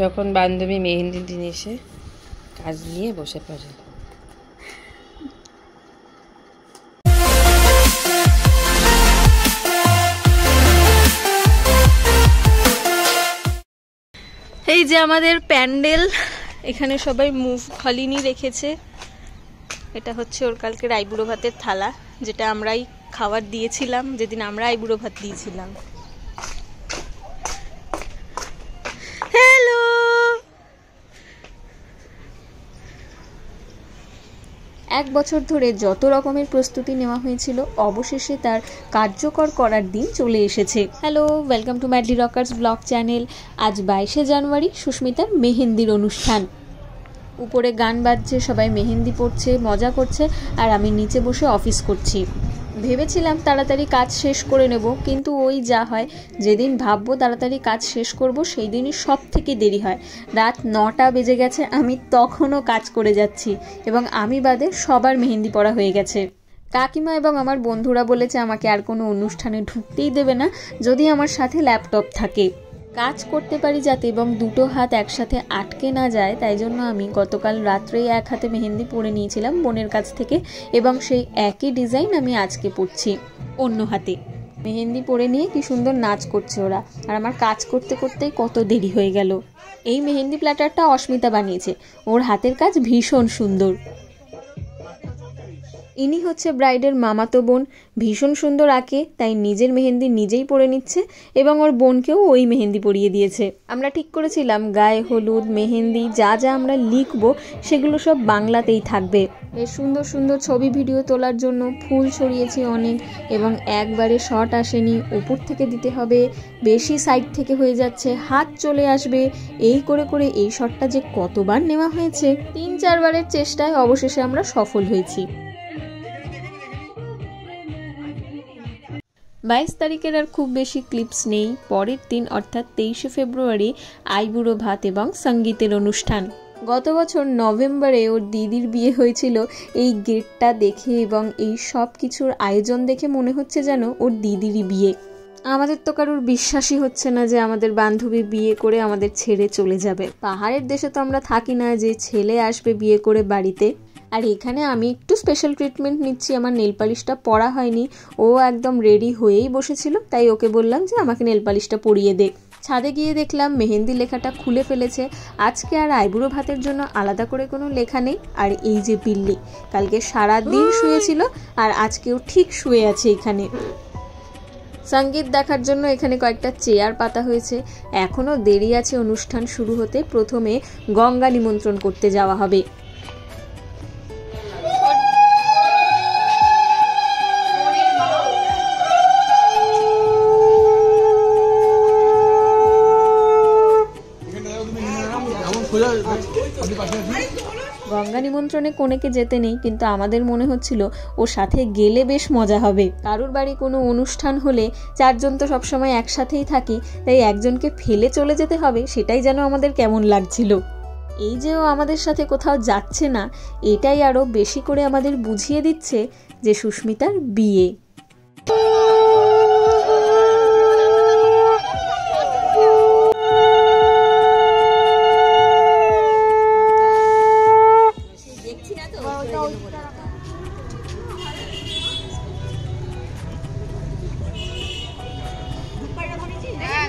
যখন বান্ধবী মেহেন্দির দিন এসে কাজ নিয়ে বসে পড়ে। এই যে আমাদের প্যান্ডেল, এখানে সবাই মুভ খলিনি রেখেছে। এটা হচ্ছে ওর কালকের আইবুড়ো ভাতের থালা, যেটা আমরাই খাবার দিয়েছিলাম যেদিন আমরা আইবুড়ো ভাত দিয়েছিলাম। হ্যালো, এক বছর ধরে যত রকমের প্রস্তুতি নেওয়া হয়েছিল অবশেষে তার কার্যকর করার দিন চলে এসেছে। Hello, welcome to madly Rockerz blog channel. আজ 22শে জানুয়ারি, সুস্মিতার মেহেন্দির অনুষ্ঠান। উপরে গান বাজছে, সবাই মেহেন্দি পড়ছে, মজা করছে, আর আমি নিচে বসে অফিস করছি। ভেবেছিলাম তাড়াতাড়ি কাজ শেষ করে নেব, কিন্তু ওই যা হয়, যেদিন ভাববো তাড়াতাড়ি কাজ শেষ করব সেই দিনই সব থেকে দেরি হয়। রাত 9টা বেজে গেছে, আমি তখনও কাজ করে যাচ্ছি, এবং আমি বাদে সবার মেহেন্দি পড়া হয়ে গেছে। কাকিমা এবং আমার বন্ধুরা বলেছে আমাকে আর কোনো অনুষ্ঠানে ঢুকতেই দেবে না যদি আমার সাথে ল্যাপটপ থাকে। কাজ করতে পারি যাতে এবং দুটো হাত একসাথে আটকে না যায়, তাই জন্য আমি গতকাল রাত্রেই এক হাতে মেহেন্দি পরে নিয়েছিলাম বোনের কাছ থেকে, এবং সেই একই ডিজাইন আমি আজকে পরছি অন্য হাতে। মেহেন্দি পরে নিয়ে কি সুন্দর নাচ করছে ওরা, আর আমার কাজ করতে করতেই কত দেরি হয়ে গেল। এই মেহেন্দি প্ল্যাটারটা অস্মিতা বানিয়েছে, ওর হাতের কাজ ভীষণ সুন্দর। ইনি হচ্ছে ব্রাইডের মামাতো বোন, ভীষণ সুন্দর আঁকে, তাই নিজের মেহেন্দি নিজেই পরে নিচ্ছে এবং ওর বোনকেও ওই মেহেন্দি পরিয়ে দিয়েছে। আমরা ঠিক করেছিলাম গায়ে হলুদ, মেহেন্দি যা যা আমরা লিখবো সেগুলো সব বাংলাতেই থাকবে। বেশ সুন্দর সুন্দর ছবি ভিডিও তোলার জন্য ফুল ছড়িয়েছি অনেক, এবং একবারে শট আসেনি, উপর থেকে দিতে হবে, বেশি সাইড থেকে হয়ে যাচ্ছে, হাত চলে আসবে, এই করে করে এই শটটা যে কতবার নেওয়া হয়েছে। 3-4 বারের চেষ্টায় অবশেষে আমরা সফল হয়েছি। 22 তারিখের আর খুব বেশি ক্লিপস নেই। পরের দিন অর্থাৎ 23শে ফেব্রুয়ারি আইবুড়ো ভাত এবং সঙ্গীতের অনুষ্ঠান। গত বছর নভেম্বরে ওর দিদির বিয়ে হয়েছিল। এই গেটটা দেখে এবং এই সব কিছুর আয়োজন দেখে মনে হচ্ছে যেন ওর দিদিরই বিয়ে। আমাদের তো কারোর বিশ্বাসই হচ্ছে না যে আমাদের বান্ধবী বিয়ে করে আমাদের ছেড়ে চলে যাবে। পাহাড়ের দেশে তো আমরা থাকি না যে ছেলে আসবে বিয়ে করে বাড়িতে। আর এখানে আমি একটু স্পেশাল ট্রিটমেন্ট নিচ্ছি, আমার নেল পালিশটা পরা হয়নি। ও একদম রেডি হয়েই বসেছিল, তাই ওকে বললাম যে আমাকে নেল পালিশটা পরিয়ে দে। ছাদে গিয়ে দেখলাম মেহেন্দি লেখাটা খুলে ফেলেছে। আজকে আর আইবুড়ো ভাতের জন্য আলাদা করে কোনো লেখা নেই। আর এই যে বিল্লি, কালকে সারা দিন শুয়েছিল আর আজকেও ঠিক শুয়ে আছে এখানে। সঙ্গীত দেখার জন্য এখানে কয়েকটা চেয়ার পাতা হয়েছে। এখনও দেরি আছে অনুষ্ঠান শুরু হতে। প্রথমে গঙ্গা নিমন্ত্রণ করতে যাওয়া হবে। গঙ্গা নিমন্ত্রণে কনেকে যেতে নেই, কিন্তু আমাদের মনে হচ্ছিল ওর সাথে গেলে বেশ মজা হবে। কারুর বাড়ি কোনো অনুষ্ঠান হলে 4 জন তো সবসময় একসাথেই থাকি, তাই একজনকে ফেলে চলে যেতে হবে, সেটাই যেন আমাদের কেমন লাগছিল। এই যে ও আমাদের সাথে কোথাও যাচ্ছে না, এটাই আরো বেশি করে আমাদের বুঝিয়ে দিচ্ছে যে সুস্মিতার বিয়ে।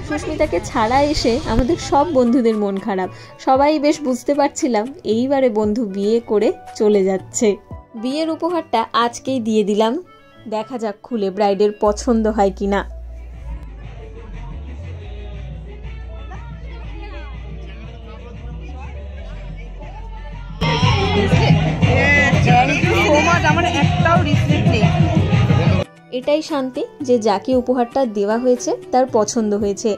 সুস্মিতাকে ছাড়া এসে আমাদের সব বন্ধুদের মন খারাপ। সবাই বেশ বুঝতে পারছিলাম এইবারে বন্ধু বিয়ে করে চলে যাচ্ছে। বিয়ের উপহারটা আজকেই দিয়ে দিলাম, দেখা যাক খুলে ব্রাইডের পছন্দ হয় কিনা। এটাই শান্তি যে যাকে উপহারটা দেওয়া হয়েছে তার পছন্দ হয়েছে।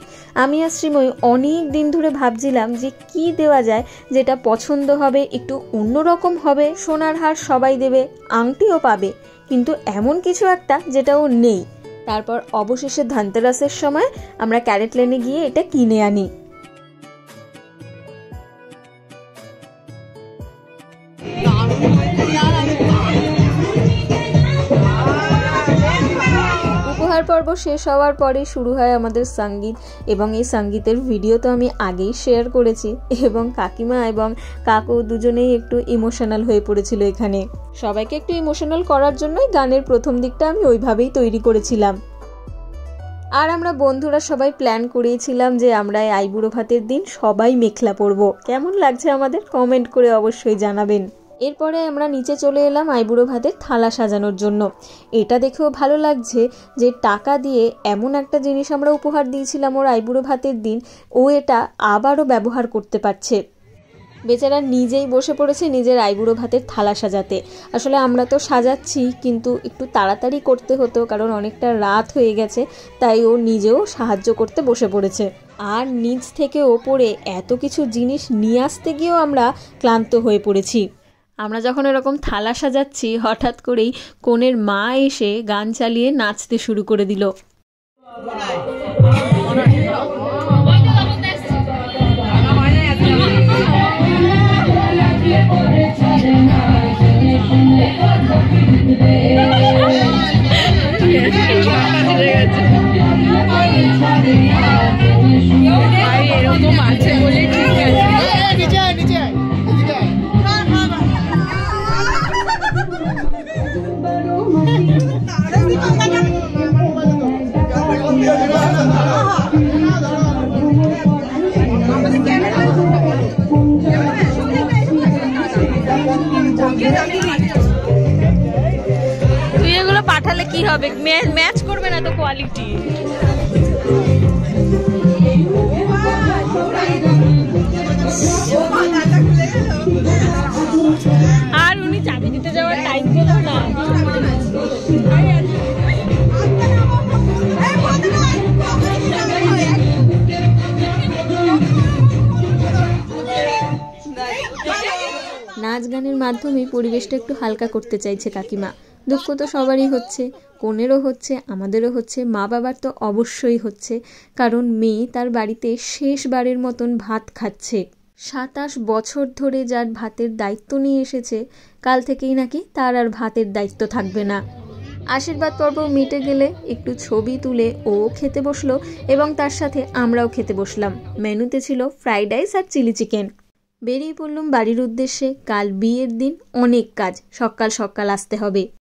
আমি আর শ্রীময়ী অনেক দিন ধরে ভাবছিলাম যে কি দেওয়া যায় যেটা পছন্দ হবে, একটু অন্যরকম হবে। সোনার হার সবাই দেবে, আংটিও পাবে, কিন্তু এমন কিছু একটা যেটাও নেই। তারপর অবশেষে ধনতেরাসের সময় আমরা ক্যারেট লেনে গিয়ে এটা কিনে আনি। পর্ব শেষ হওয়ার পরে শুরু হয় আমাদের সঙ্গীত, এবং এই সঙ্গীতের ভিডিও তো আমি আগেই শেয়ার করেছি, এবং কাকিমা এবং কাকু দুজনেই একটু ইমোশনাল হয়ে পড়েছিল এখানে। সবাইকে একটু ইমোশনাল করার জন্যই গানের প্রথম দিকটা আমি ওইভাবেই তৈরি করেছিলাম। আর আমরা বন্ধুরা সবাই প্ল্যান করেছিলাম যে আমরা এই আইবুড়ো ভাতের দিন সবাই মেখলা পরবো। কেমন লাগছে আমাদের কমেন্ট করে অবশ্যই জানাবেন। এরপরে আমরা নিচে চলে এলাম আইবুড়ো ভাতের থালা সাজানোর জন্য। এটা দেখেও ভালো লাগছে যে টাকা দিয়ে এমন একটা জিনিস আমরা উপহার দিয়েছিলাম ওর আইবুড়ো ভাতের দিন, ও এটা আবারও ব্যবহার করতে পারছে। বেচারা নিজেই বসে পড়েছে নিজের আইবুড়ো ভাতের থালা সাজাতে। আসলে আমরা তো সাজাচ্ছি, কিন্তু একটু তাড়াতাড়ি করতে হতো কারণ অনেকটা রাত হয়ে গেছে, তাই ও নিজেও সাহায্য করতে বসে পড়েছে। আর নিচ থেকে ওপরে এত কিছু জিনিস নিয়ে আসতে গিয়েও আমরা ক্লান্ত হয়ে পড়েছি। আমরা যখন এরকম থালা সাজাচ্ছি, হঠাৎ করেই কনের মা এসে গান চালিয়ে নাচতে শুরু করে দিল। তুই এগুলো পাঠালে কি হবে, ম্যাচ করবে না তো কোয়ালিটি। আর উনি চাবি দিতে যাওয়ার টাইম পেল না। নাচ গানের মাধ্যমে পরিবেশটা একটু হালকা করতে চাইছে কাকিমা। দুঃখ তো সবারই হচ্ছে, কনেরও হচ্ছে, আমাদেরও হচ্ছে, মা বাবার তো অবশ্যই হচ্ছে, কারণ মেয়ে তার বাড়িতে শেষবারের মতন ভাত খাচ্ছে। 27 বছর ধরে যার ভাতের দায়িত্ব নিয়ে এসেছে, কাল থেকেই নাকি তার আর ভাতের দায়িত্ব থাকবে না। আশীর্বাদ পর্ব মিটে গেলে একটু ছবি তুলে ও খেতে বসলো, এবং তার সাথে আমরাও খেতে বসলাম। মেনুতে ছিল ফ্রাইড রাইস আর চিলি চিকেন। বেরিয়ে পড়লাম বাড়ির উদ্দেশ্যে। কাল বিয়ের দিন, অনেক কাজ, সকাল সকাল আসতে হবে।